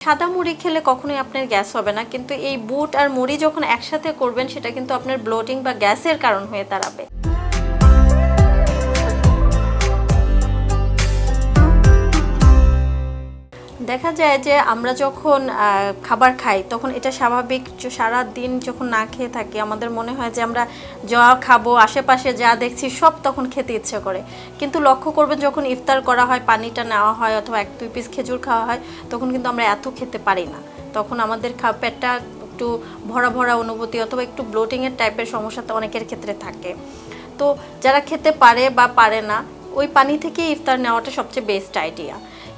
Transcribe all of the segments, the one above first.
সাদা মুড়ি খেলে কখনোই আপনার গ্যাস হবে না, কিন্তু এই বুট আর মুড়ি যখন একসাথে করবেন সেটা কিন্তু আপনার ব্লোটিং বা গ্যাসের কারণ হয়ে দাঁড়াবে। দেখা যায় যে আমরা যখন খাবার খাই তখন এটা স্বাভাবিক, সারা দিন যখন না খেয়ে থাকি আমাদের মনে হয় যে আমরা যা খাবো আশেপাশে যা দেখছি সব তখন খেতে ইচ্ছে করে। কিন্তু লক্ষ্য করবেন যখন ইফতার করা হয়, পানিটা নেওয়া হয় অথবা 1-2 পিস খেজুর খাওয়া হয়, তখন কিন্তু আমরা এত খেতে পারি না। তখন আমাদের পেটটা একটু ভরা ভরা অনুভূতি অথবা একটু ব্লোটিংয়ের টাইপের সমস্যা তো অনেকের ক্ষেত্রে থাকে। তো যারা খেতে পারে বা পারে না, ওই পানি থেকে ইফতার নেওয়াটা সবচেয়ে বেস্ট আইডিয়া।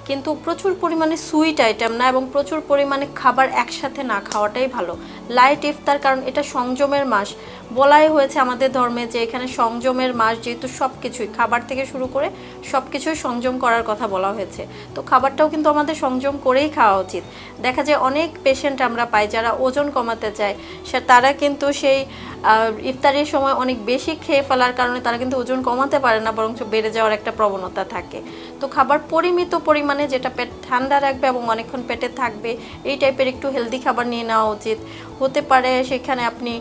কিন্তু প্রচুর পরিমাণে সুইট আইটেম না এবং প্রচুর পরিমাণে খাবার একসাথে না খাওয়াটাই ভালো। লাইট ইফতার, কারণ এটা সংযমের মাস, বলাই হয়েছে আমাদের ধর্মে যে এখানে সংযমের মাস, যেহেতু সব কিছুই খাবার থেকে শুরু করে সব কিছুই সংযম করার কথা বলা হয়েছে। তো খাবারটাও কিন্তু আমাদের সংযম করেই খাওয়া উচিত। দেখা যায় অনেক পেশেন্ট আমরা পাই যারা ওজন কমাতে চায়, তারা কিন্তু সেই ইফতারের সময় অনেক বেশি খেয়ে ফেলার কারণে তারা কিন্তু ওজন কমাতে পারে না, বরঞ্চ বেড়ে যাওয়ার একটা প্রবণতা থাকে। তো খাবার পরিমিত পরিমাণে, যেটা পেট ঠান্ডা রাখবে এবং অনেকক্ষণ পেটে থাকবে, এই টাইপের একটু হেলদি খাবার নিয়ে নেওয়া উচিত। হতে পারে সেখানে আপনি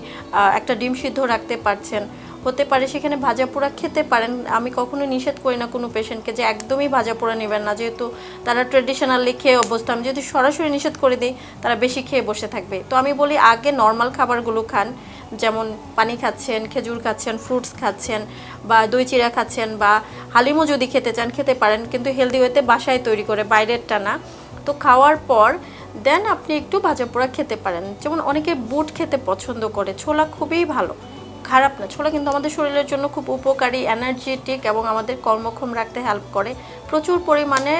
একটা ডিম সিদ্ধ রাখতে পারছেন, হতে পারে সেখানে ভাজা পোড়া খেতে পারেন। আমি কখনো নিষেধ করি না কোনো পেশেন্টকে যে একদমই ভাজা পোড়া নেবেন না, যেহেতু তারা ট্রেডিশনালি খেয়ে অভ্যস্ত। আমি যদি সরাসরি নিষেধ করে দিই তারা বেশি খেয়ে বসে থাকবে। তো আমি বলি আগে নর্মাল খাবারগুলো খান, যেমন পানি খাচ্ছেন, খেজুর খাচ্ছেন, ফ্রুটস খাচ্ছেন, বা দই চিড়া খাচ্ছেন, বা হালিমও যদি খেতে চান খেতে পারেন, কিন্তু হেলদি ওয়েতে বাসায় তৈরি করে, বাইরেরটা না। তো খাওয়ার পর দেন আপনি একটু ভাজা পোড়া খেতে পারেন। যেমন অনেকে বুট খেতে পছন্দ করে, ছোলা খুবই ভালো, খারাপ না। ছোলা কিন্তু আমাদের শরীরের জন্য খুব উপকারী, এনার্জেটিক এবং আমাদের কর্মক্ষম রাখতে হেল্প করে। প্রচুর পরিমাণে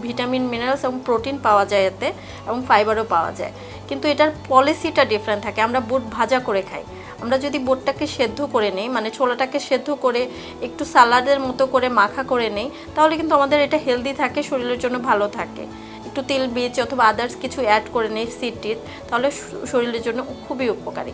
ভিটামিন, মিনারেলস এবং প্রোটিন পাওয়া যায় এতে, এবং ফাইবারও পাওয়া যায়। কিন্তু এটার পলিসিটা ডিফারেন্ট থাকে। আমরা বুট ভাজা করে খাই, আমরা যদি বুটটাকে সেদ্ধ করে নেই, মানে ছোলাটাকে সেদ্ধ করে একটু সালাদের মতো করে মাখা করে নেই, তাহলে কিন্তু আমাদের এটা হেলদি থাকে, শরীরের জন্য ভালো থাকে। একটু তেল বীজ অথবা আদার্স কিছু অ্যাড করে নেই, সিড টিড, তাহলে শরীরের জন্য খুবই উপকারী।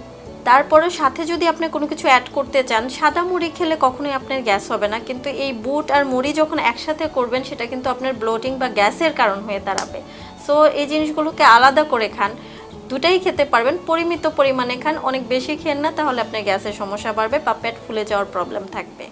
তারপরে সাথে যদি আপনি কোনো কিছু অ্যাড করতে চান, সাদা মুড়ি খেলে কখনোই আপনার গ্যাস হবে না, কিন্তু এই বুট আর মুড়ি যখন একসাথে করবেন সেটা কিন্তু আপনার ব্লোটিং বা গ্যাসের কারণ হয়ে দাঁড়াবে। সো এই জিনিসগুলোকে আলাদা করে খান, দুটাই খেতে পারবেন, পরিমিত পরিমাণে খান, অনেক বেশি খেন না, তাহলে আপনার গ্যাসের সমস্যা বাড়বে বা পেট ফুলে যাওয়ার প্রবলেম থাকবে।